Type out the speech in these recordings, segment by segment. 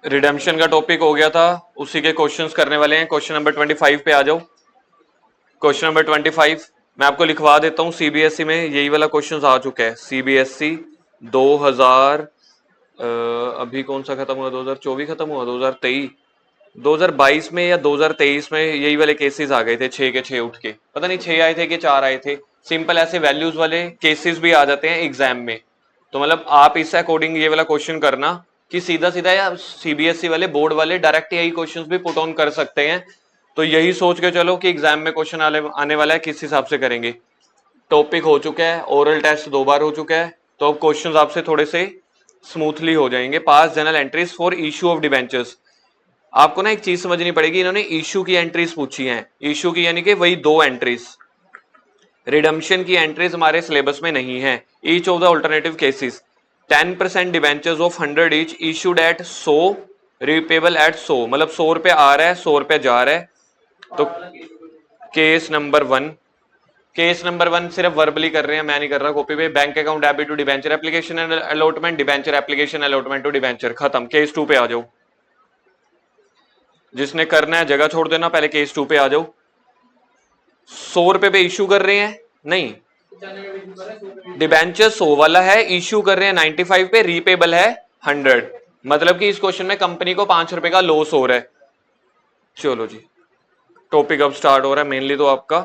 Redemption का topic हो गया था, उसी के क्वेश्चंस करने वाले हैं। क्वेश्चन नंबर 25 पे आ जाओ। क्वेश्चन नंबर 25 मैं आपको लिखवा देता हूँ। सीबीएसई में यही वाला क्वेश्चन आ चुका है। सीबीएसई 2000 अभी कौन सा खत्म हुआ, 2024 खत्म हुआ, 2023 2022 में या 2023 में यही वाले केसेस आ गए थे, 6 के 6 उठ के, पता नहीं 6 आए थे कि 4 आए थे। सिंपल ऐसे वैल्यूज वाले केसेस भी आ जाते हैं एग्जाम में। तो मतलब आप इस अकॉर्डिंग ये वाला क्वेश्चन करना कि सीधा सीधा या सीबीएसई वाले बोर्ड वाले डायरेक्ट यही क्वेश्चंस भी पुट ऑन कर सकते हैं। तो यही सोच के चलो कि एग्जाम में क्वेश्चन आने वाला है, किस हिसाब से करेंगे। टॉपिक हो चुका है, ओरल टेस्ट 2 बार हो चुका है, तो अब क्वेश्चंस आपसे थोड़े से स्मूथली हो जाएंगे। Pass general entries for issue of debentures. आपको ना एक चीज समझनी पड़ेगी, इन्होंने इशू की एंट्रीज पूछी हैं। इशू की यानी कि वही 2 एंट्रीज। रिडम्पशन की एंट्रीज हमारे सिलेबस में नहीं है। Each of the alternative cases 10% debentures of 100 each issued at 100 repayable at 100, मतलब 100 रुपए आ रहा है, 100 रुपए जा रहा है। तो केस नंबर 1, केस नंबर 1 सिर्फ वर्बली कर रहे हैं, मैं नहीं कर रहा कॉपी पे। Bank account debit to debenture application and allotment, debenture application allotment to debenture, खत्म। केस 2 पे आ जाओ। जिसने करना है जगह छोड़ देना, पहले केस 2 पे आ जाओ। 100 रुपए पे इश्यू कर रहे हैं, नहीं, डिबेंचर 100 वाला है, इश्यू कर रहे हैं 95 पे, रीपेबल है 100। मतलब कि इस क्वेश्चन में कंपनी को 5 रुपए का लॉस हो रहा है। चलो जी, टॉपिक अब स्टार्ट हो रहा है मेनली। तो आपका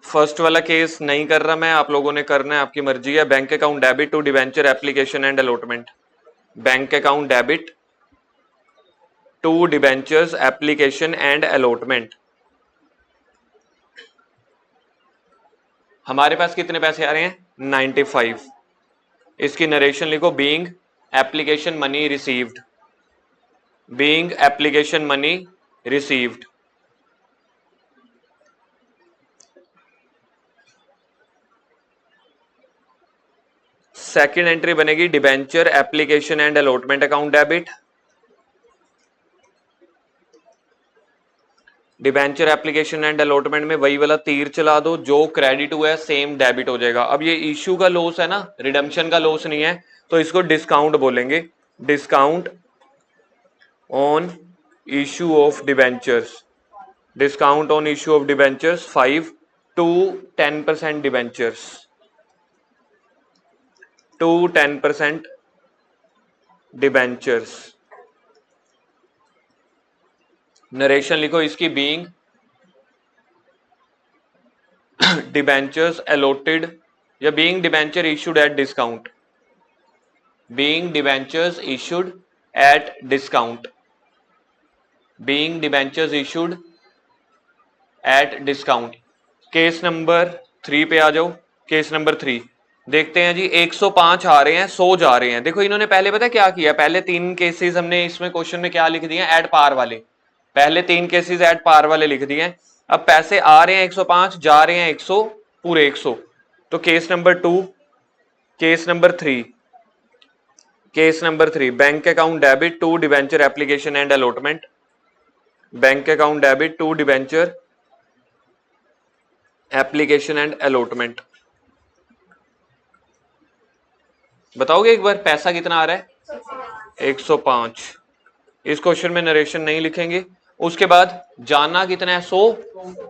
फर्स्ट वाला केस नहीं कर रहा मैं, आप लोगों ने करना है, आपकी मर्जी है। Bank account debit to debenture application and allotment. Bank account debit to debentures application and allotment. हमारे पास कितने पैसे आ रहे हैं, 95। इसकी नरेशन लिखो, being application money received, being application money received. Second entry बनेगी debenture application and allotment account debit. Debenture application and allotment में वही वाला तीर चला दो, जो क्रेडिट हुआ है सेम डेबिट हो जाएगा। अब ये इश्यू का लॉस है ना, रिडम्पशन का लॉस नहीं है, तो इसको डिस्काउंट बोलेंगे। Discount on issue of debentures, discount on issue of debentures 5 to 10% debentures, to 10% debentures. Narration लिखो इसकी, बीइंग डिबेंचर्स अलॉटेड या being debenture issued at discount, being debentures issued at discount, being debentures issued at discount. Case number 3 पे आ जाओ। Case number 3 देखते हैं जी। 105 आ रहे हैं, 100 जा रहे हैं। देखो इन्होंने पहले पता क्या किया, पहले 3 केसेस हमने इसमें क्वेश्चन में क्या लिख दिए, एट पार वाले। पहले 3 केसेस एट पार वाले लिख दिए हैं। अब पैसे आ रहे हैं 105, जा रहे हैं 100, पूरे 100। तो case number 2, case number 3, case number 3 bank account debit to debenture application and allotment, bank account debit to debenture application and allotment. बताओगे एक बार पैसा कितना आ रहा है, 105। इस क्वेश्चन में नरेशन नहीं लिखेंगे। उसके बाद जाना कितना है, 100।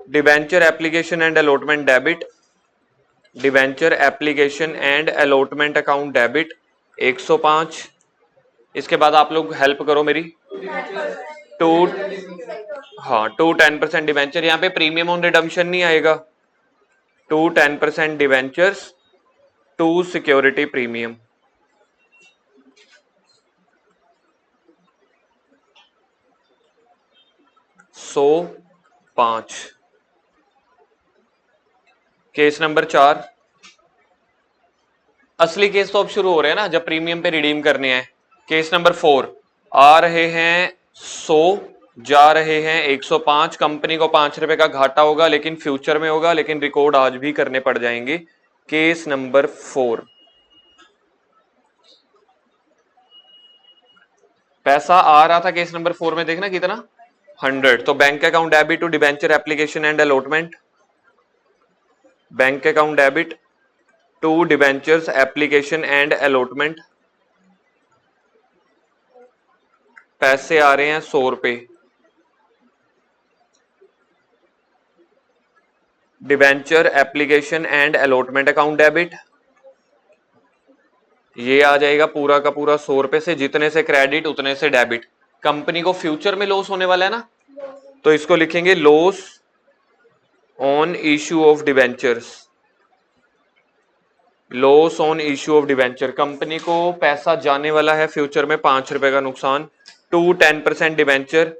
Debenture application and allotment debit, debenture application and allotment account debit 105। इसके बाद आप लोग हेल्प करो मेरी, टू, हाँ, टू 10% डिबेंचर, यहाँ पे प्रीमियम ऑन रिडम्पशन नहीं आएगा, to 10% debentures to security premium. सौ 5। केस नंबर 4, असली केस तो अब शुरू हो रहे हैं ना, जब प्रीमियम पे रिडीम करने हैं। केस नंबर 4 आ रहे हैं 100, जा रहे हैं 105। कंपनी को 5 रुपए का घाटा होगा, लेकिन फ्यूचर में होगा, लेकिन रिकॉर्ड आज भी करने पड़ जाएंगे। केस नंबर 4, पैसा आ रहा था केस नंबर 4 में, देखना कितना, 100। तो bank account debit to debenture application and allotment, bank account debit to debentures application and allotment, पैसे आ रहे हैं 100 रुपए। Debenture application and allotment account debit, ये आ जाएगा पूरा का पूरा 100 रुपए से, जितने से क्रेडिट उतने से डेबिट। कंपनी को फ्यूचर में लॉस होने वाला है ना, तो इसको लिखेंगे loss on issue of debentures. Loss on issue of debenture, company को पैसा जाने वाला है फ्यूचर में 5 रुपए का नुकसान। टू 10% डिबेंचर,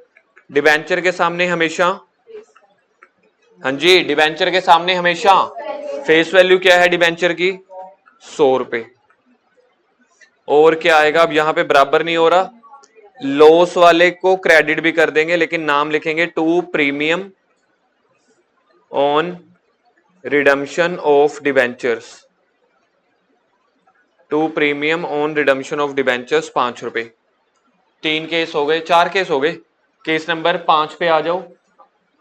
डिबेंचर के सामने हमेशा, हाँ जी, डिबेंचर के सामने हमेशा फेस वैल्यू क्या है डिबेंचर की, 100 रुपए। और क्या आएगा, अब यहां पे बराबर नहीं हो रहा, लॉस वाले को क्रेडिट भी कर देंगे, लेकिन नाम लिखेंगे to premium on redemption of debentures. To premium on redemption of debentures 5 रुपए। 3 केस हो गए, 4 केस हो गए। केस नंबर 5 पे आ जाओ।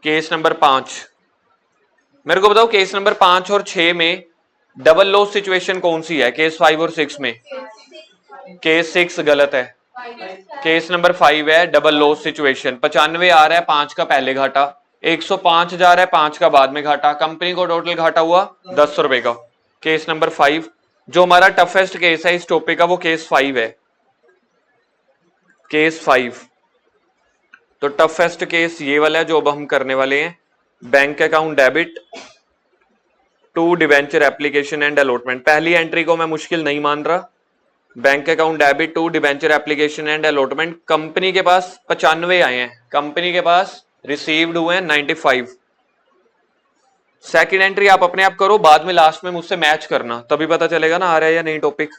केस नंबर 5, मेरे को बताओ केस नंबर 5 और 6 में डबल लॉस सिचुएशन कौन सी है, केस 5 और 6 में? केस 6 गलत है, केस नंबर 5 है डबल लॉस सिचुएशन। 95 आ रहा है, 5 का पहले घाटा, 105 जा रहा है, 5 का बाद में घाटा, कंपनी को टोटल घाटा हुआ 10 रुपए का। केस नंबर 5 जो हमारा टफेस्ट केस है इस टॉपिक का, वो केस 5 है, केस 5। तो टफेस्ट केस ये वाला है जो अब हम करने वाले हैं, bank account debit to debenture application and allotment. पहली एंट्री को मैं मुश्किल नहीं मान रहा, bank account debit to debenture application and allotment. Company के पास 95 आए हैं, कंपनी के पास रिसीव्ड हुए हैं 95। सेकंड एंट्री आप अपने आप करो, बाद में लास्ट में मुझसे मैच करना, तभी पता चलेगा ना आ रहा है या नहीं टॉपिक।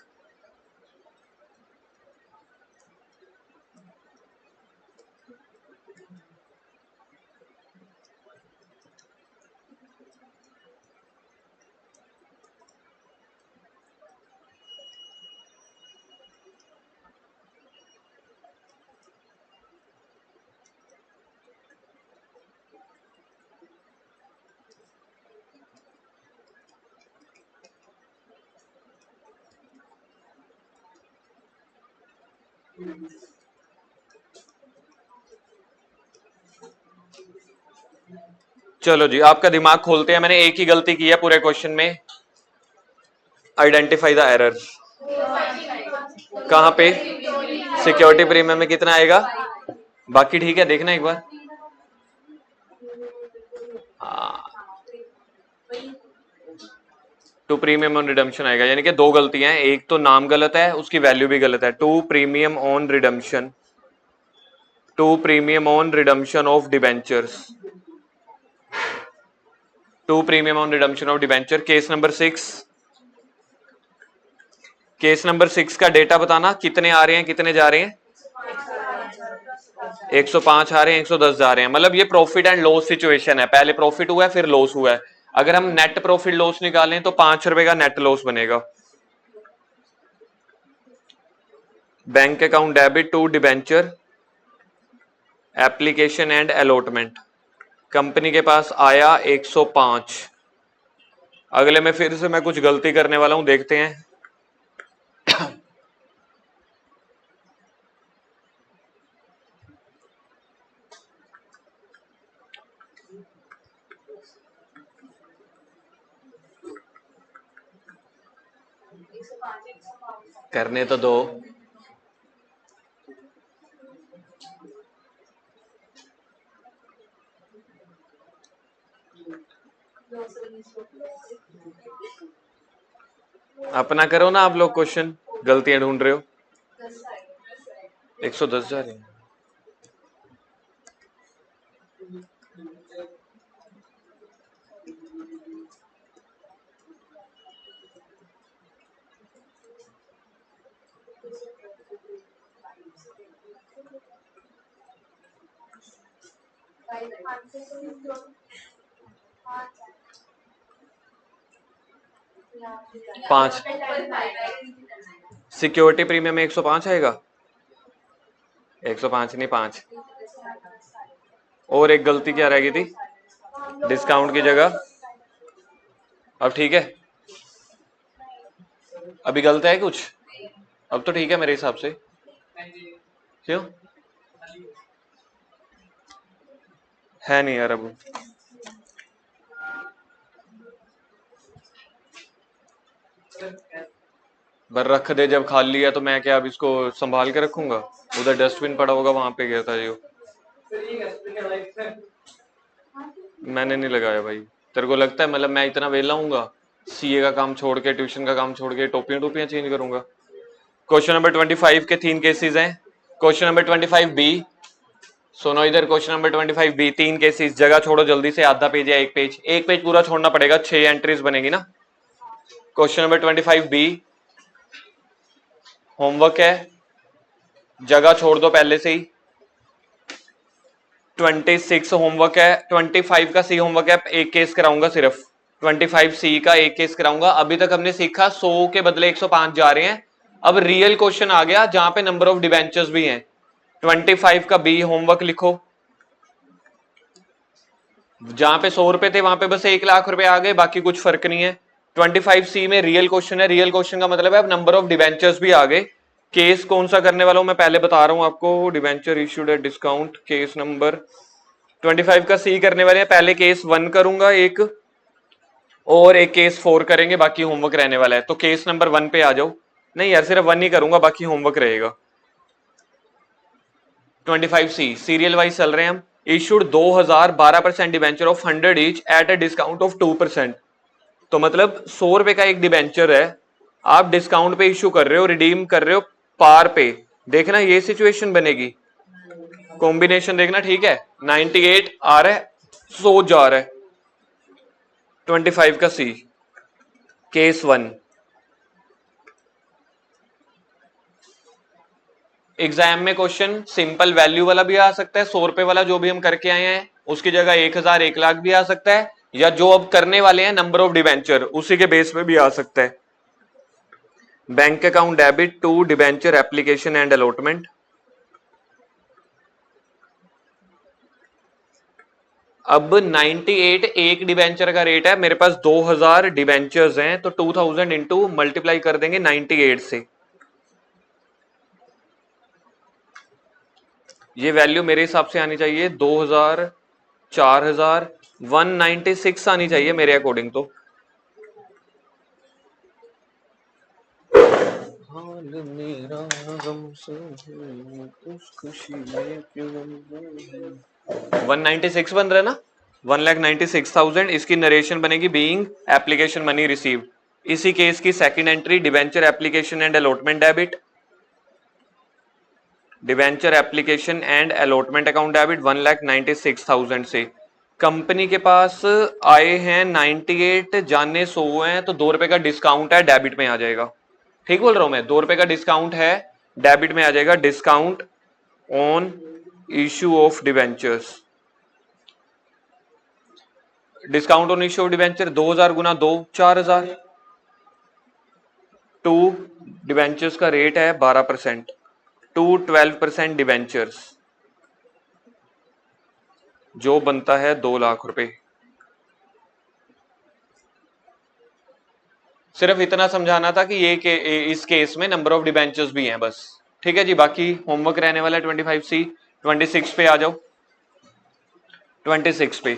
चलो जी, आपका दिमाग खोलते हैं। मैंने एक ही गलती की है पूरे क्वेश्चन में, आइडेंटिफाई द एरर्स। कहां पे? सिक्योरिटी प्रीमियम में कितना आएगा, बाकी ठीक है, देखना एक बार। टू प्रीमियम ऑन रिडम्पशन आएगा, यानी कि दो गलतियां हैं, एक तो नाम गलत है, उसकी वैल्यू भी गलत है। To premium on redemption, to premium on redemption of debentures, to premium on redemption of debenture. Case number 6, case number 6 का डेटा बताना, कितने आ रहे हैं कितने जा रहे हैं? 105 आ रहे हैं, 110 जा रहे हैं। मतलब ये प्रॉफिट एंड लॉस सिचुएशन है, पहले प्रॉफिट हुआ है फिर लॉस हुआ है। अगर हम नेट प्रॉफिट लॉस निकालें तो 5 रुपए का नेट लॉस बनेगा। Bank account debit to debenture application and allotment, company के पास आया 105। अगले में फिर से मैं कुछ गलती करने वाला हूं, देखते हैं। करने तो दो। अपना करो ना आप लोग, क्वेश्चन गलतियां ढूंढ रहे हो। 110 जा रहे हैं। पांच, सिक्योरिटी प्रीमियम में 105 आएगा, 105 नहीं 5। और एक गलती क्या रह गई थी, डिस्काउंट की जगह। अब ठीक है, अभी गलत है कुछ? अब तो ठीक है मेरे हिसाब से, क्यों? है नहीं यार अब। बर रख दे, जब खाली है तो मैं क्या अब इसको संभाल के रखूंगा? उधर डस्टबिन पड़ा होगा, वहां पे गया था जो। मैंने नहीं लगाया भाई। तेरे को लगता है मतलब मैं इतना वेला हूँगा? सीए का काम छोड़ के, ट्यूशन का काम छोड़ के टोपियां टोपियां चेंज करूंगा? क्वेश्चन नंबर 25 के 3 केसेस हैं। क्वेश्चन नंबर 25 बी, सुनो इधर। Question number 25 B, 3 cases. जगह छोड़ो जल्दी से, आधा पेज या एक पेज, एक पेज पूरा छोड़ना पड़ेगा, 6 एंट्रीज बनेगी ना। क्वेश्चन नंबर 25 बी, होमवर्क है, जगह छोड़ दो पहले से ही। 26 होमवर्क है, 25 का सी होमवर्क है, एक केस कराऊंगा सिर्फ। 25 सी का एक केस कराऊंगा। अभी तक हमने सीखा 100 के बदले 105 जा रहे हैं। अब रियल क्वेश्चन आ गया जहां पे नंबर ऑफ डिबेंचर्स भी हैं। 25 का बी होमवर्क लिखो। जहां पे 100 रुपए थे वहां पे बस 1 लाख रुपए आ गए, बाकी कुछ फर्क नहीं है। 25 सी में रियल क्वेश्चन है। रियल क्वेश्चन का मतलब है अब नंबर ऑफ डिबेंचर्स भी आ गए। केस कौन सा करने वाला हूं मैं पहले बता रहा हूं आपको। Debenture issued at discount, case number 25 का सी करने वाले हैं। पहले केस 1 करूंगा एक, और एक केस 4 करेंगे, बाकी होमवर्क रहने वाला है। तो केस नंबर 1 पे आ जाओ। नहीं यार, सिर्फ 1 ही करूंगा, बाकी होमवर्क रहेगा। 25 सी सीरियल वाइज चल रहे हैं हम। Issued 2000 12% debenture of 100 each at a discount of 2%। तो मतलब 100 रुपए का एक डिबेंचर है, आप डिस्काउंट पे इशू कर रहे हो, रिडीम कर रहे हो पार पे। देखना ये सिचुएशन बनेगी। कॉम्बिनेशन देखना, ठीक है। 98 आ रहा है, 100 जा रहा है। 25 का सी, केस 1। एग्जाम में क्वेश्चन सिंपल वैल्यू वाला भी आ सकता है, 100 रुपए वाला जो भी हम करके आए हैं उसकी जगह 1000 1 लाख भी आ सकता है, या जो अब करने वाले हैं नंबर ऑफ डिबेंचर उसी के बेस पे भी आ सकता है। Bank account debit to debenture application and allotment. अब 98 एक डिबेंचर का रेट है, मेरे पास 2000 डिबेंचर्स हैं, तो 2000 इंटू मल्टीप्लाई कर देंगे 98 से। ये वैल्यू मेरे हिसाब से आनी चाहिए 2000, 4000, 196 आनी चाहिए मेरे अकॉर्डिंग तो। हाल मेरा गम से खुशी में क्यों 196 बन रहा है ना, 1,96,000। इसकी नरेशन बनेगी बीइंग एप्लीकेशन मनी रिसीव्ड। इसी केस की second entry debenture application and allotment debit, debenture application and allotment account debit 1,96,000 से। कंपनी के पास आए हैं 98, जाने 100 हैं, तो 2 रुपए का डिस्काउंट है, डेबिट में आ जाएगा। ठीक बोल रहा हूं मैं, 2 रुपए का डिस्काउंट है, डेबिट में आ जाएगा। Discount on issue of debentures, discount on issue of debenture 2000 Guna 2 4000। 2 debentures का रेट है 12%, 12% डिबेंचर्स, जो बनता है 2 लाख रुपए। सिर्फ इतना समझाना था कि इस केस में नंबर ऑफ डिबेंचर्स भी हैं बस। ठीक है जी, बाकी होमवर्क रहने वाला है 25 सी। 26 पे आ जाओ। 26 पे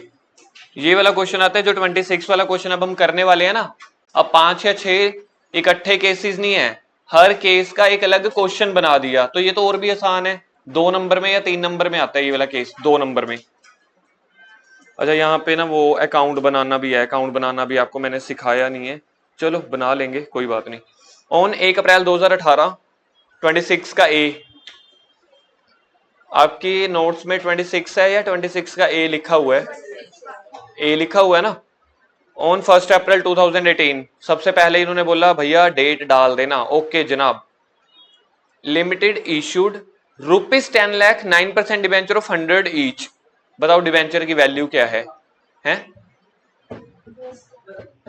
ये वाला क्वेश्चन आता है, जो 26 वाला क्वेश्चन अब हम करने वाले हैं ना। अब 5 या 6 इकट्ठे केसेस नहीं है, हर केस का एक अलग क्वेश्चन बना दिया, तो ये तो और भी आसान है। 2 नंबर में या 3 नंबर में आता है ये वाला केस, 2 नंबर में। अच्छा, यहाँ पे ना वो अकाउंट बनाना भी है, अकाउंट बनाना भी आपको मैंने सिखाया नहीं है, चलो बना लेंगे, कोई बात नहीं। ऑन 1 अप्रैल 2018, 26 का ए, आपकी नोट्स में 26 है या 26 का ए लिखा हुआ है? ए लिखा हुआ है ना। ऑन 1 अप्रैल 2018, सबसे पहले इन्होंने बोला भैया डेट डाल देना। ओके जनाब। Limited issued ₹10 lakh 9% debenture of 100 each. बताओ डिबेंचर की वैल्यू क्या है? हैं?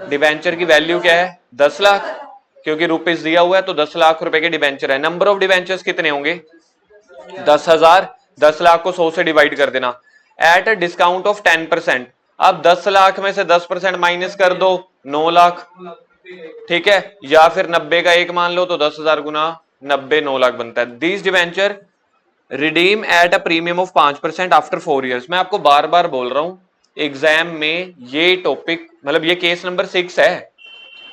डिबेंचर की वैल्यू क्या है? 10 लाख, क्योंकि रुपीस दिया हुआ है तो 10 लाख रुपए के डिबेंचर है। नंबर ऑफ डिबेंचर्स कितने होंगे? 10,000। 10 लाख को 100 से डिवाइड कर देना। एट अ डिस्काउंट ऑफ 10%, अब 10 लाख में से 10% माइनस कर दो, 9 लाख। ठीक है, या फिर 90 का 1 मान लो, तो 10,000 गुना 90 9 लाख बनता है। This debenture redeem at a premium of 5% after 4 years. मैं आपको बार बार बोल रहा हूं एग्जाम में ये टॉपिक, मतलब ये केस नंबर 6 है।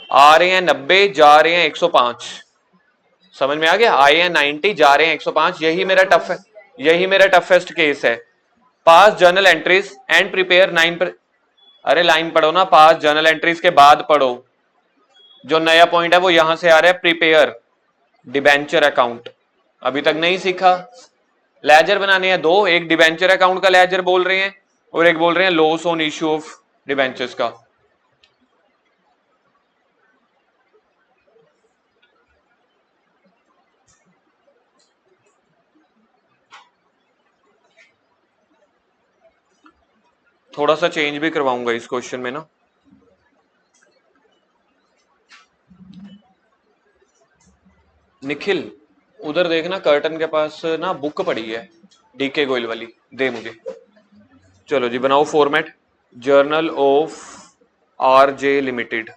आ रहे हैं 90, जा रहे हैं 105। समझ में आ गया? आए हैं 90, जा रहे हैं 105। यही मेरा टफेस्ट केस है। पास जर्नल एंट्रीज एंड प्रिपेयर 9 पर। अरे लाइन पढ़ो ना, पास जर्नल एंट्रीज के बाद पढ़ो। जो नया पॉइंट है वो यहां से आ रहा है, प्रिपेयर डिबेंचर अकाउंट। अभी तक नहीं सीखा। लेजर बनाने हैं दो, एक डिबेंचर अकाउंट का लेजर बोल रहे हैं और एक बोल रहे हैं loss on issue of debentures का। थोड़ा सा चेंज भी करवाऊंगा इस क्वेश्चन में ना। निखिल उधर देखना, कर्टन के पास ना बुक पड़ी है डीके गोयल वाली, दे मुझे। चलो जी, बनाओ format. Journal of RJ limited.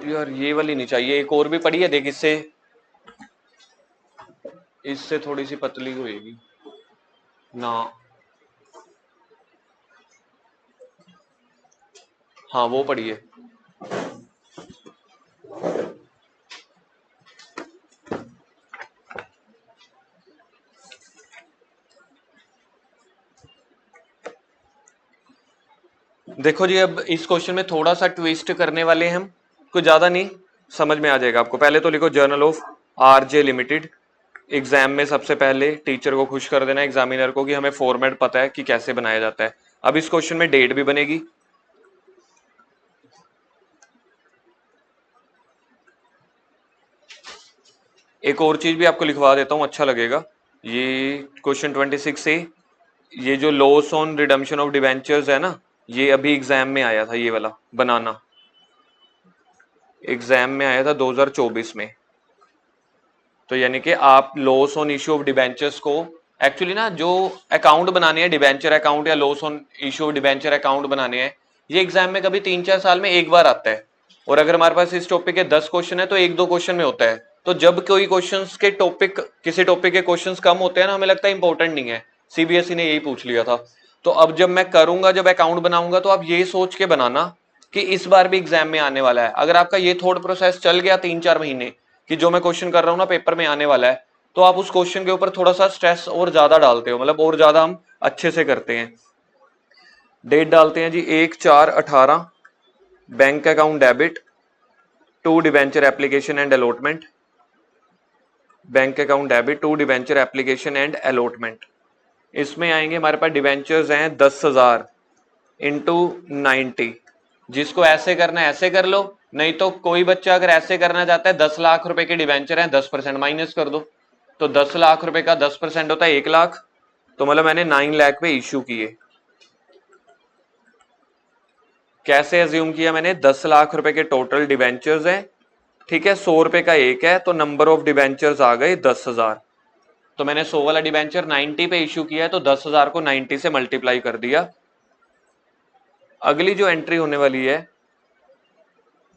यार ये वाली नहीं चाहिए, एक और भी पड़ी है, देख इससे इससे थोड़ी सी पतली होएगी ना। हाँ वो पड़ी है। देखो जी, अब इस क्वेश्चन में थोड़ा सा ट्विस्ट करने वाले हैं हम, कुछ ज्यादा नहीं, समझ में आ जाएगा आपको। पहले तो लिखो journal of RJ limited. Exam में सबसे पहले टीचर को खुश कर देना, एग्जामिनर को, कि हमें फॉर्मेट पता है कि कैसे बनाया जाता है। अब इस क्वेश्चन में डेट भी बनेगी। एक और चीज भी आपको लिखवा देता हूं, अच्छा लगेगा। ये क्वेश्चन 26 से ये जो loss on redemption of debentures है ना, ये अभी एग्जाम में आया था, ये वाला बनाना एग्जाम में आया था 2024 में। तो यानी कि आप loss on issue of debentures को एक्चुअली ना, जो अकाउंट बनाने हैं डिबेंचर अकाउंट या loss on issue of debenture account बनाने हैं, ये एग्जाम में कभी 3-4 साल में एक बार आता है। और अगर हमारे पास इस टॉपिक के 10 क्वेश्चन है तो 1-2 क्वेश्चन में होता है। तो जब कोई क्वेश्चंस के टॉपिक, किसी टॉपिक के क्वेश्चंस कम होते हैं ना, हमें लगता है इंपॉर्टेंट नहीं है। सीबीएसई ने यही पूछ लिया था। तो अब जब मैं करूंगा, जब अकाउंट बनाऊंगा, तो आप ये सोच के बनाना कि इस बार भी एग्जाम में आने वाला है। अगर आपका ये थॉट प्रोसेस चल गया 3-4 महीने कि जो मैं क्वेश्चन कर रहा हूँ ना पेपर में आने वाला है, तो आप उस क्वेश्चन के ऊपर थोड़ा सा स्ट्रेस और ज्यादा डालते हो, मतलब और ज्यादा हम अच्छे से करते हैं। डेट डालते हैं जी 1/4/18, bank account debit to debenture application and allotment. Bank account debit to debenture application and allotment. इसमें आएंगे हमारे पास डिबेंचर्स हैं 10,000 इंटू 90। जिसको ऐसे करना है ऐसे कर लो, नहीं तो कोई बच्चा अगर ऐसे करना चाहता है, 10 लाख रुपए के डिबेंचर हैं, 10% माइनस कर दो। तो 10 लाख रुपए का 10% होता है 1 लाख। तो मतलब मैंने 9 लाख पे इश्यू किए। कैसे एज्यूम किया मैंने? 10 लाख रुपए के टोटल डिबेंचर्स हैं, ठीक है, 100 रुपए का एक है, तो नंबर ऑफ डिबेंचर्स आ गए 10,000। तो मैंने 100 वाला डिबेंचर 90 पे इश्यू किया है, तो 10,000 को 90 से मल्टीप्लाई कर दिया। अगली जो एंट्री होने वाली है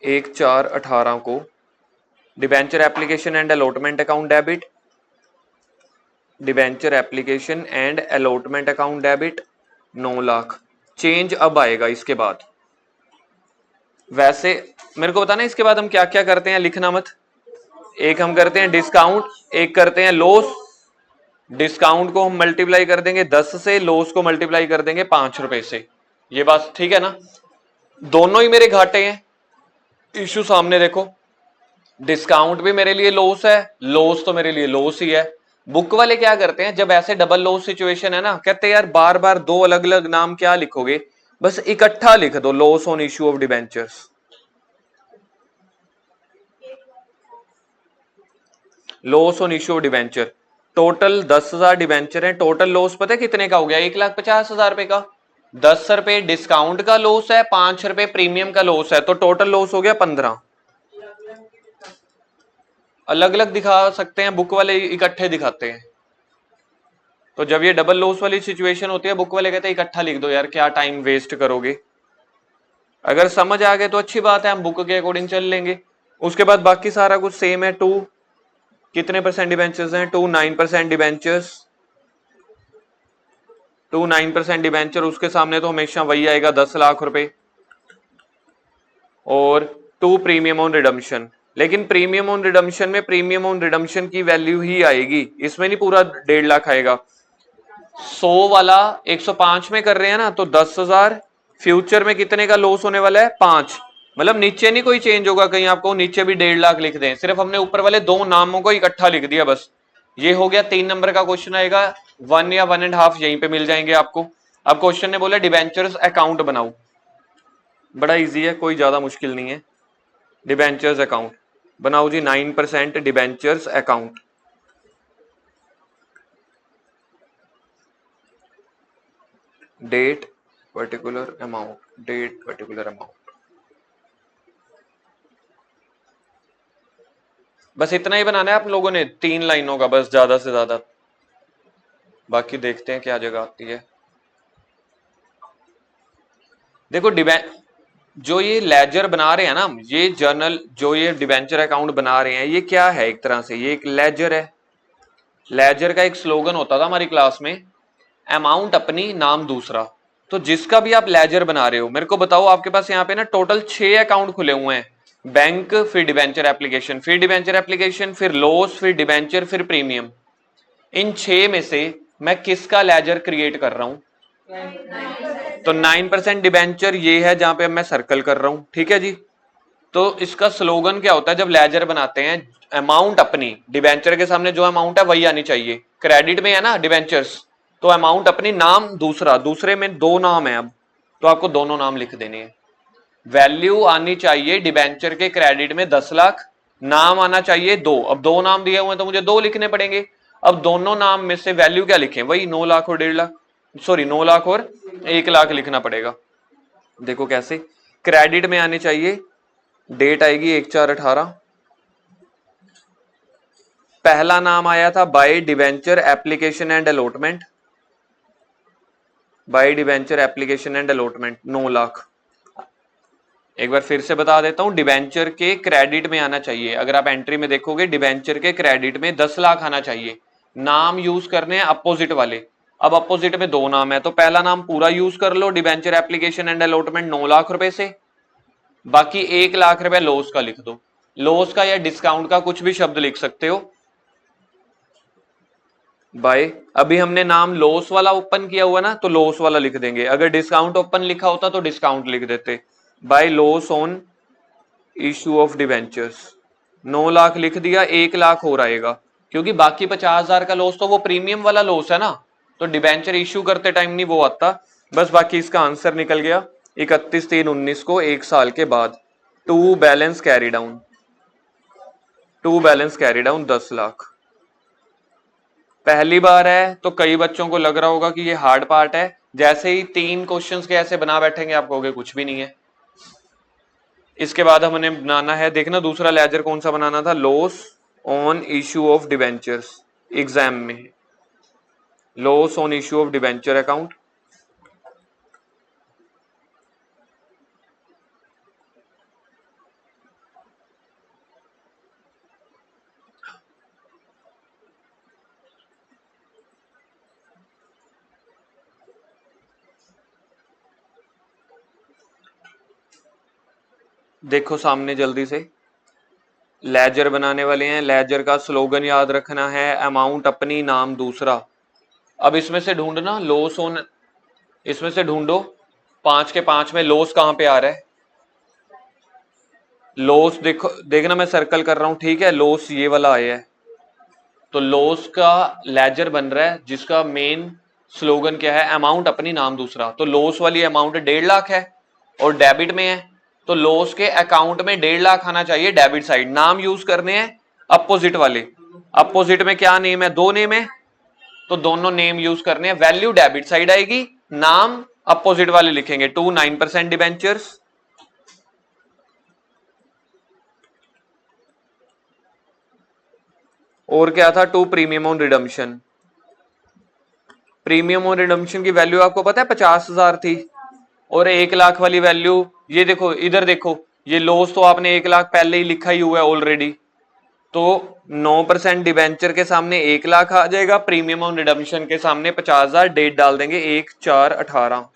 1/4/18 को, debenture application and allotment account debit, debenture application and allotment account debit 9 lakh. Change अब आएगा इसके बाद। वैसे मेरे को बताना इसके बाद हम क्या क्या करते हैं, लिखना मत। एक हम करते हैं डिस्काउंट, एक करते हैं लॉस। डिस्काउंट को हम मल्टीप्लाई कर देंगे 10 से, लॉस को मल्टीप्लाई कर देंगे 5 रुपए से। ये बात ठीक है ना? दोनों ही मेरे घाटे हैं। इश्यू सामने देखो, डिस्काउंट भी मेरे लिए लॉस है, लॉस तो मेरे लिए लॉस ही है। बुक वाले क्या करते हैं, जब ऐसे डबल लॉस सिचुएशन है ना, कहते हैं यार बार बार दो अलग अलग नाम क्या लिखोगे, बस इकट्ठा लिख दो, loss on issue of debentures. Loss on issue of debenture, total 10,000 debenture है, टोटल लॉस पता है कितने का हो गया? 1,50,000 रुपए का। 10 रुपए डिस्काउंट का लॉस है, 5 रुपए प्रीमियम का लॉस है, तो टोटल लॉस हो गया 15। अलग अलग दिखा सकते हैं, बुक वाले इकट्ठे दिखाते हैं। तो जब ये डबल लॉस वाली सिचुएशन होती है, बुक वाले कहते हैं इकट्ठा लिख दो यार, क्या टाइम वेस्ट करोगे। अगर समझ आ गए तो अच्छी बात है, हम बुक के अकॉर्डिंग चल लेंगे। उसके बाद बाकी सारा कुछ सेम है। टू कितने परसेंट डिबेंचर्स हैं? 9% डिबेंचर्स, 9% डिबेंचर, उसके सामने तो हमेशा वही आएगा 10 लाख रुपए। और 2 प्रीमियम ऑन रिडम्पशन, लेकिन प्रीमियम ऑन रिडम्पशन में प्रीमियम ऑन रिडम्पशन की वैल्यू ही आएगी, इसमें नहीं पूरा 1.5 लाख आएगा। 100 वाला 105 में कर रहे हैं ना, तो 10,000। फ्यूचर में कितने का लॉस होने वाला है? 5। मतलब नीचे नहीं कोई चेंज होगा, कहीं आपको नीचे भी 1.5 लाख लिख दें, सिर्फ हमने ऊपर वाले दो नामों को इकट्ठा लिख दिया बस। ये हो गया 3 नंबर का क्वेश्चन आएगा। 1 या 1.5 यहीं पे मिल जाएंगे आपको। अब क्वेश्चन ने बोला डिबेंचर्स अकाउंट बनाओ, बड़ा इजी है, कोई ज्यादा मुश्किल नहीं है। डिबेंचर्स अकाउंट बनाओ जी, 9% debentures account. Date particular amount, date particular amount, बस इतना ही बनाना है आप लोगों ने, 3 लाइनों का बस, ज्यादा से ज्यादा। बाकी देखते हैं क्या जगह आती है। देखो जो ये लेजर बना रहे हैं ना, ये जर्नल जो ये डिबेंचर अकाउंट बना रहे हैं, ये क्या है? एक तरह से ये एक लेजर है। लेजर का एक स्लोगन होता था हमारी क्लास में, अमाउंट अपनी नाम दूसरा। तो जिसका भी आप लेजर बना रहे हो, मेरे को बताओ, आपके पास यहाँ पे ना टोटल 6 अकाउंट खुले हुए हैं। बैंक, फिर डिबेंचर एप्लीकेशन, फिर डिबेंचर एप्लीकेशन, फिर लॉस, फिर डिबेंचर, फिर प्रीमियम। इन 6 में से मैं किसका लेजर क्रिएट कर रहा हूं? तो 9% डिबेंचर ये है जहां पे मैं सर्कल कर रहा हूं, ठीक है जी। तो इसका स्लोगन क्या होता है जब लेजर बनाते हैं? अमाउंट अपनी, डिबेंचर के सामने जो अमाउंट है वही आनी चाहिए। क्रेडिट में है ना डिबेंचर्स, तो अमाउंट अपनी नाम दूसरा, दूसरे में 2 नाम है अब, तो आपको दोनों नाम लिख देने हैं। वैल्यू आनी चाहिए डिबेंचर के क्रेडिट में 10 लाख, नाम आना चाहिए 2। अब 2 नाम दिए हुए हैं तो मुझे 2 लिखने पड़ेंगे। अब दोनों नाम में से वैल्यू क्या लिखें? वही 9 लाख और 1.5 लाख, सॉरी 9 लाख और 1 लाख लिखना पड़ेगा। देखो कैसे, क्रेडिट में आने चाहिए, डेट आएगी 1/4/18। पहला नाम आया था by debenture application and allotment, by debenture application and allotment 9 lakh. एक बार फिर से बता देता हूं, डिबेंचर के क्रेडिट में आना चाहिए, अगर आप एंट्री में देखोगे डिबेंचर के क्रेडिट में 10 लाख आना चाहिए। नाम यूज करने हैं अपोजिट वाले। अब अपोजिट में 2 नाम है, तो पहला नाम पूरा यूज कर लो, debenture application and allotment 9 lakh रुपए से, बाकी 1 लाख रुपए लॉस का लिख दो। लॉस का या डिस्काउंट का कुछ भी शब्द लिख सकते हो। बाय, अभी हमने नाम लॉस वाला ओपन किया हुआ ना, तो लॉस वाला लिख देंगे। अगर डिस्काउंट ओपन लिखा होता तो डिस्काउंट लिख देते। By loss on issue of debentures, 9 lakh लिख दिया, 1 लाख और आएगा, क्योंकि बाकी 50,000 का लॉस तो वो प्रीमियम वाला लॉस है ना, तो डिवेंचर इशू करते टाइम नहीं वो आता। बस बाकी इसका आंसर निकल गया 31/3/19 को, 1 साल के बाद। To balance carry down, 10 lakh. पहली बार है तो कई बच्चों को लग रहा होगा कि ये हार्ड पार्ट है, जैसे ही 3 क्वेश्चंस के ऐसे बना बैठेंगे आप कहोगे कुछ भी नहीं है। इसके बाद हमने बनाना है, देखना दूसरा लेजर कौन सा बनाना था, loss on issue of debentures. Exam में loss on issue of debenture account. देखो सामने जल्दी से, लेजर बनाने वाले हैं, लेजर का स्लोगन याद रखना है, अमाउंट अपनी नाम दूसरा। अब इसमें से ढूंढना लॉस ऑन, इसमें से ढूंढो 5 के 5 में लॉस कहां पे आ रहा है। लॉस देखो, देखना मैं सर्कल कर रहा हूं, ठीक है, लॉस ये वाला आया है, तो लॉस का लेजर बन रहा है जिसका मेन स्लोगन क्या है, अमाउंट अपनी नाम दूसरा। तो लॉस वाली अमाउंट 1.5 लाख है और डेबिट में है, तो लॉस के अकाउंट में 1.5 लाख आना चाहिए डेबिट साइड। नाम यूज करने हैं अपोजिट वाले, अपोजिट में क्या नेम है, 2 नेम है, तो दोनों नेम यूज करने हैं। वैल्यू डेबिट साइड आएगी, नाम अपोजिट वाले लिखेंगे। 9% डिबेंचर्स, और क्या था, 2 premium on redemption. Premium on redemption की वैल्यू आपको पता है 50,000 थी, और 1 लाख वाली वैल्यू, ये देखो इधर देखो, ये लॉस तो आपने 1 लाख पहले ही लिखा ही हुआ है ऑलरेडी, तो 9% डिबेंचर के सामने 1 लाख आ जाएगा, प्रीमियम ऑन रिडम्पशन के सामने 50,000, डेट डाल देंगे 1/4/18।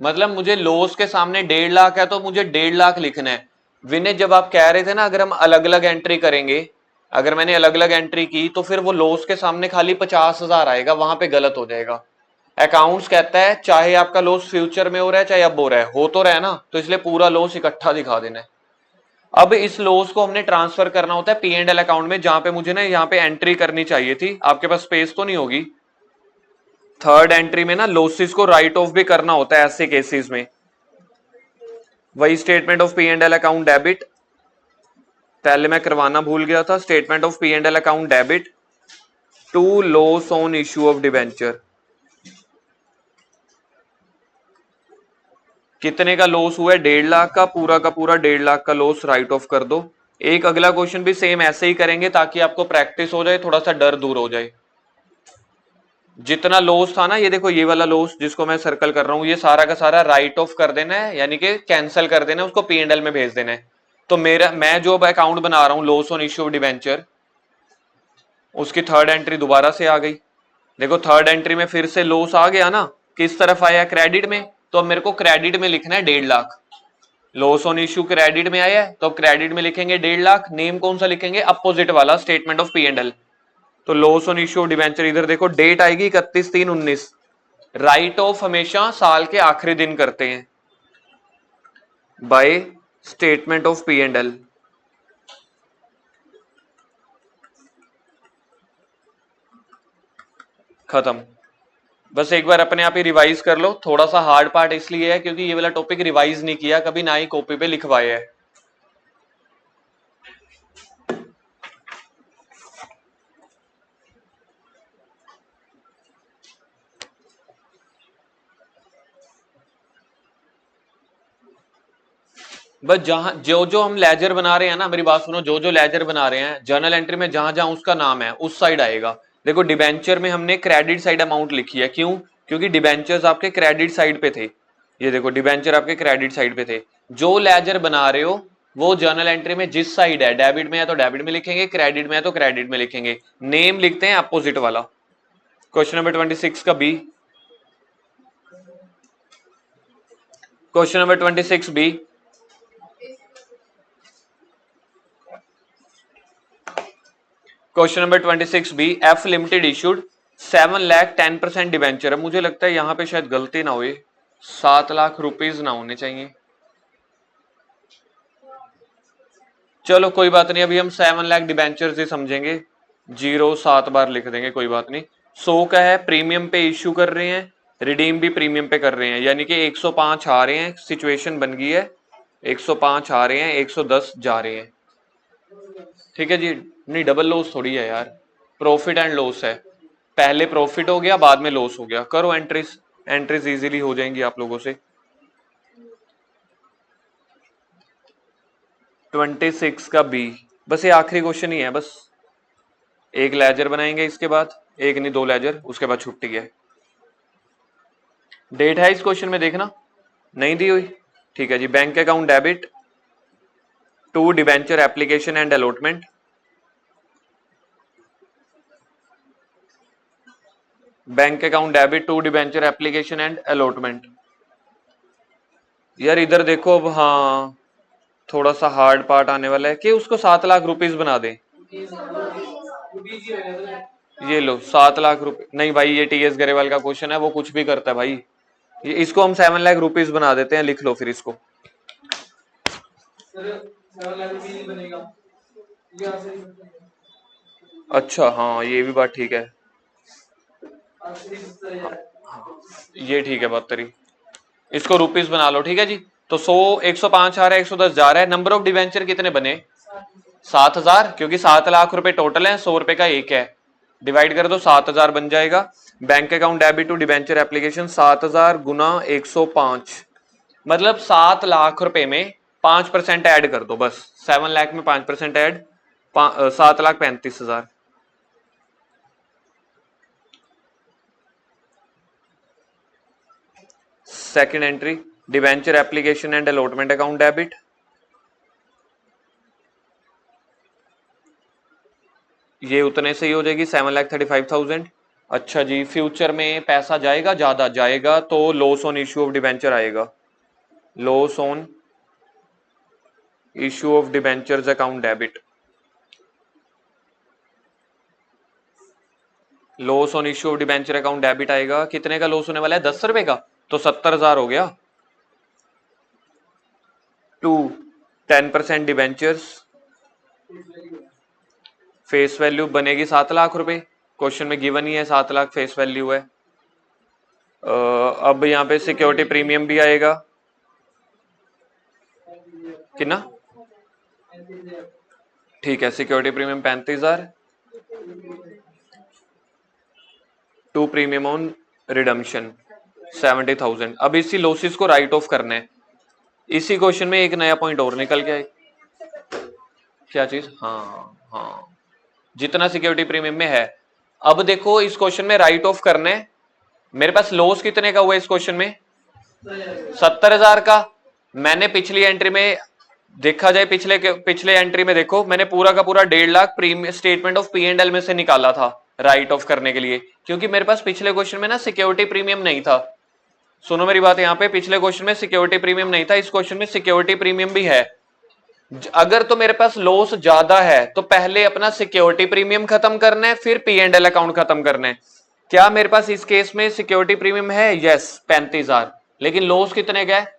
मतलब मुझे लॉस के सामने 1.5 लाख है तो मुझे 1.5 लाख लिखना है। विनय जब आप कह रहे थे ना अगर हम अलग अलग एंट्री करेंगे, अगर मैंने अलग अलग एंट्री की तो फिर वो लॉस के सामने खाली 50,000 आएगा, वहां पे गलत हो जाएगा। अकाउंट्स कहता है चाहे आपका लॉस फ्यूचर में हो रहा है चाहे अब हो रहा है, हो तो रहा है ना, तो इसलिए पूरा लॉस इकट्ठा दिखा देना है। अब इस लॉस को हमने ट्रांसफर करना होता है P&L अकाउंट में, जहां पे मुझे ना यहाँ पे एंट्री करनी चाहिए थी, आपके पास स्पेस तो नहीं होगी। थर्ड एंट्री में ना लॉसेस को राइट ऑफ भी करना होता है ऐसे केसेस में। वही statement of P&L account debit, पहले मैं करवाना भूल गया था, statement of P&L account debit to loss on issue of debenture. कितने का लॉस हुआ है? 1.5 लाख का पूरा 1.5 लाख का लॉस राइट ऑफ कर दो। एक अगला क्वेश्चन भी सेम ऐसे ही करेंगे ताकि आपको प्रैक्टिस हो जाए, थोड़ा सा डर दूर हो जाए। जितना लॉस था ना, ये देखो ये वाला लॉस जिसको मैं सर्कल कर रहा हूं, ये सारा का सारा राइट ऑफ कर देना है, यानी कि कैंसिल कर देना है, उसको P&L में भेज देना है। तो मैं जो अकाउंट बना रहा हूं loss on issue of debenture, उसकी थर्ड एंट्री दोबारा से आ गई। देखो थर्ड एंट्री में फिर से लॉस आ गया ना, किस तरफ आया? क्रेडिट में। तो अब मेरे को क्रेडिट में लिखना है 1.5 lakh. Loss on issue credit में आया है तो अब क्रेडिट में लिखेंगे 1.5 लाख। नेम कौन सा लिखेंगे? अपोजिट वाला, स्टेटमेंट ऑफ P&L। तो लॉस ऑन इश्यू डिबेंचर, इधर देखो डेट आएगी 31/3/19। राइट ऑफ हमेशा साल के आखिरी दिन करते हैं बाय स्टेटमेंट ऑफ P&L। खत्म। बस एक बार अपने आप ही रिवाइज कर लो। थोड़ा सा हार्ड पार्ट इसलिए है क्योंकि ये वाला टॉपिक रिवाइज नहीं किया कभी, ना ही कॉपी पे लिखवाया है। बस जहां जो जो हम लेजर बना रहे हैं ना, मेरी बात सुनो, जो जो लेजर बना रहे हैं जर्नल एंट्री में जहां जहां उसका नाम है उस साइड आएगा। देखो डिबेंचर में हमने क्रेडिट साइड अमाउंट लिखी है, क्यों? क्योंकि डिबेंचर्स आपके क्रेडिट साइड पे थे। ये देखो डिबेंचर आपके क्रेडिट साइड पे थे। जो लेजर बना रहे हो वो जर्नल एंट्री में जिस साइड है, डेबिट में है तो डेबिट में लिखेंगे, क्रेडिट में है तो क्रेडिट में लिखेंगे। नेम लिखते हैं अपोजिट वाला। क्वेश्चन नंबर 26 का B. Question number 26 B. Question number 26 B, F limited issued 7 lakh 10% debenture है। मुझे लगता है यहां पे शायद गलती ना हुई, 7 लाख रुपीज ना होने चाहिए। चलो कोई बात नहीं, अभी हम 7 लाख डिबेंचर से समझेंगे, 0 7 बार लिख देंगे, कोई बात नहीं। 100 का है, प्रीमियम पे इश्यू कर रहे हैं, रिडीम भी प्रीमियम पे कर रहे हैं, यानी कि 105 आ रहे हैं, सिचुएशन बन गई है। 105 आ रहे हैं, 110 जा रहे हैं। ठीक है जी, नहीं डबल लॉस थोड़ी है यार, प्रॉफिट एंड लॉस है। पहले प्रॉफिट हो गया बाद में लॉस हो गया। करो एंट्रीज, एंट्रीज इजीली हो जाएंगी आप लोगों से। 26 का बी, बस ये आखिरी क्वेश्चन ही है, बस एक लेजर बनाएंगे इसके बाद, एक नहीं 2 लेजर, उसके बाद छुट्टी है। डेट है इस क्वेश्चन में, देखना नहीं दी हुई, ठीक है जी। Bank account debit to debenture application and allotment. Bank account debit to debenture application and allotment. यार इधर देखो, अब हाँ थोड़ा सा हार्ड पार्ट आने वाला है कि उसको 7 लाख रुपीज बना दें। ये लो 7 लाख रुपए, नहीं भाई ये TS गरेवाल का क्वेश्चन है, वो कुछ भी करता है भाई। ये इसको हम 7 लाख रुपीज बना देते हैं, लिख लो फिर इसको। अच्छा हाँ ये भी बात ठीक है, ये ठीक है बात तेरी, इसको रुपीस बना लो, ठीक है जी। तो 100 105 आ रहा है, 110 जा रहा है। नंबर ऑफ डिवेंचर कितने बने? 7,000, क्योंकि 7 लाख रुपए टोटल है, 100 रुपए का एक है, डिवाइड कर दो 7,000 बन जाएगा। Bank account debit to debenture application 7,000 गुना 105, मतलब 7 लाख रुपए में 5% ऐड कर दो बस। 7 लाख में 5% add, 7,35,000। Second entry debenture application and allotment account debit, ये उतने से ही हो जाएगी 7,35,000। अच्छा जी, फ्यूचर में पैसा जाएगा, ज्यादा जाएगा तो loss on issue of debenture आएगा, loss on issue of debentures account debit, loss on issue of debenture account debit आएगा। कितने का लॉस होने वाला है? 10 रुपए का, तो 70,000 हो गया। टू 10% डिवेंचर्स, फेस वैल्यू बनेगी 7 लाख रुपए, क्वेश्चन में गिवन ही है 7 लाख फेस वैल्यू है। अब यहाँ पे सिक्योरिटी प्रीमियम भी आएगा कितना? ठीक है, security premium 35,000, to premium on redemption 70,000। अब इसी लॉसेस को राइट ऑफ करना है। इसी क्वेश्चन में एक नया पॉइंट और निकल के आए, क्या चीज? हाँ, जितना सिक्योरिटी प्रीमियम में है। अब देखो इस क्वेश्चन में राइट ऑफ करना है, मेरे पास लॉस कितने का हुआ इस क्वेश्चन में? 70,000 का। मैंने पिछली एंट्री में देखा जाए, पिछले एंट्री में देखो मैंने पूरा का पूरा 1.5 lakh premium statement of P&L में से निकाला था राइट ऑफ करने के लिए, क्योंकि मेरे पास पिछले क्वेश्चन में ना सिक्योरिटी प्रीमियम नहीं था। सुनो मेरी बात, यहाँ पे पिछले क्वेश्चन में सिक्योरिटी प्रीमियम नहीं था, इस क्वेश्चन में सिक्योरिटी प्रीमियम भी है। अगर तो मेरे पास लॉस ज्यादा है तो पहले अपना सिक्योरिटी प्रीमियम खत्म करना है, फिर P&L अकाउंट खत्म करना है। क्या मेरे पास इस केस में सिक्योरिटी प्रीमियम है? यस, 35,000। लेकिन लॉस कितने का है?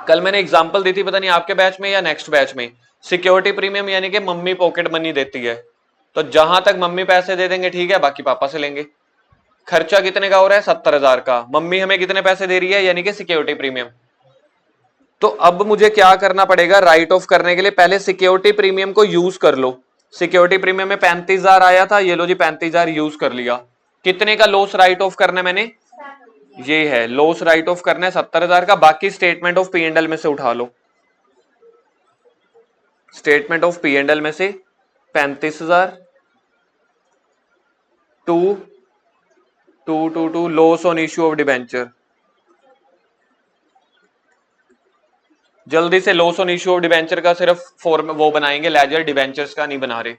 कल मैंने एग्जांपल दी थी, पता नहीं आपके बैच में या नेक्स्ट बैच में, सिक्योरिटी प्रीमियम यानी कि मम्मी पॉकेट मनी देती है, तो जहां तक मम्मी पैसे दे देंगे ठीक है, बाकी पापा से लेंगे। खर्चा कितने का हो रहा है? 70,000 का। मम्मी हमें कितने पैसे दे रही है? यानी कि सिक्योरिटी प्रीमियम। तो अब मुझे क्या करना पड़ेगा राइट ऑफ करने के लिए? पहले सिक्योरिटी प्रीमियम को यूज कर लो। सिक्योरिटी प्रीमियम में 35,000 आया था, ये लो जी 35,000 यूज कर लिया। कितने का लॉस राइट ऑफ करना है मैंने? ये है लॉस राइट ऑफ करना है 70,000 का। बाकी स्टेटमेंट ऑफ P&L में से उठा लो, स्टेटमेंट ऑफ P&L में से 35,000 to loss on issue of debenture. जल्दी से loss on issue of debenture का सिर्फ फॉर्म वो बनाएंगे, लेजर डिबेंचर्स का नहीं बना रहे,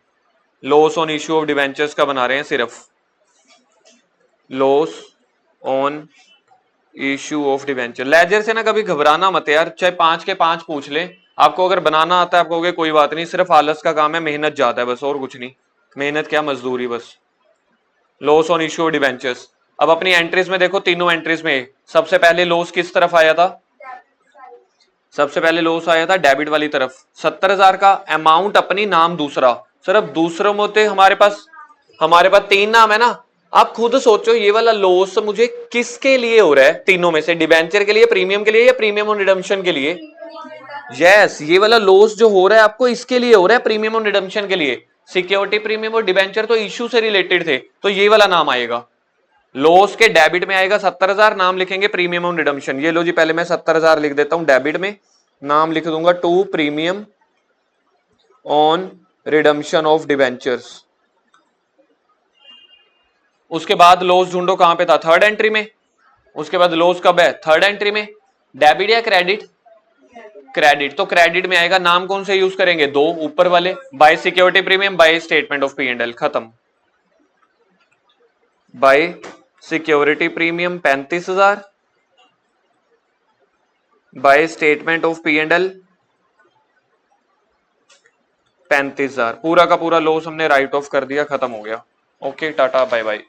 loss on issue of debentures का बना रहे हैं सिर्फ, loss on issue of debenture. Ledger से ना कभी घबराना मत यार, चाहे 5 के 5 पूछ ले, आपको अगर बनाना आता है आप कहोगे कोई बात नहीं, सिर्फ आलस का काम है, मेहनत ज्यादा है बस, और कुछ नहीं। मेहनत क्या, मजदूरी बस। Loss on issue of debentures. अब अपनी एंट्रीज में देखो, तीनों एंट्रीज में सबसे पहले लॉस किस तरफ आया था? सबसे पहले लॉस आया था डेबिट वाली तरफ, 70,000 का। अमाउंट अपनी, नाम दूसरा। सिर्फ दूसरों में होते हमारे पास 3 नाम है ना। आप खुद सोचो ये वाला लॉस मुझे किसके लिए हो रहा है तीनों में से? डिबेंचर के लिए, प्रीमियम के लिए, या प्रीमियम ऑन रिडम्पशन के लिए? यस, ये वाला लॉस जो हो रहा है आपको इसके लिए हो रहा है, प्रीमियम ऑन रिडम्पशन के लिए। सिक्योरिटी प्रीमियम और डिबेंचर तो इश्यू से रिलेटेड थे, तो ये वाला नाम आएगा। लॉस के डेबिट में आएगा 70,000, नाम लिखेंगे प्रीमियम ऑन रिडम्पशन। ये लो जी, पहले मैं 70,000 लिख देता हूं डेबिट में, नाम लिख दूंगा to premium on redemption of debentures. उसके बाद लॉस ढूंढो कहां पे था? थर्ड एंट्री में। उसके बाद लॉस कब है? थर्ड एंट्री में। डेबिट या क्रेडिट? क्रेडिट। तो क्रेडिट में आएगा, नाम कौन से यूज करेंगे? 2 ऊपर वाले, bye security premium, by statement of P&L, खत्म। Bye security premium 35,000, by statement of P&L 35,000। पूरा का पूरा लॉस हमने राइट ऑफ कर दिया, खत्म हो गया। Okay, tata bye bye.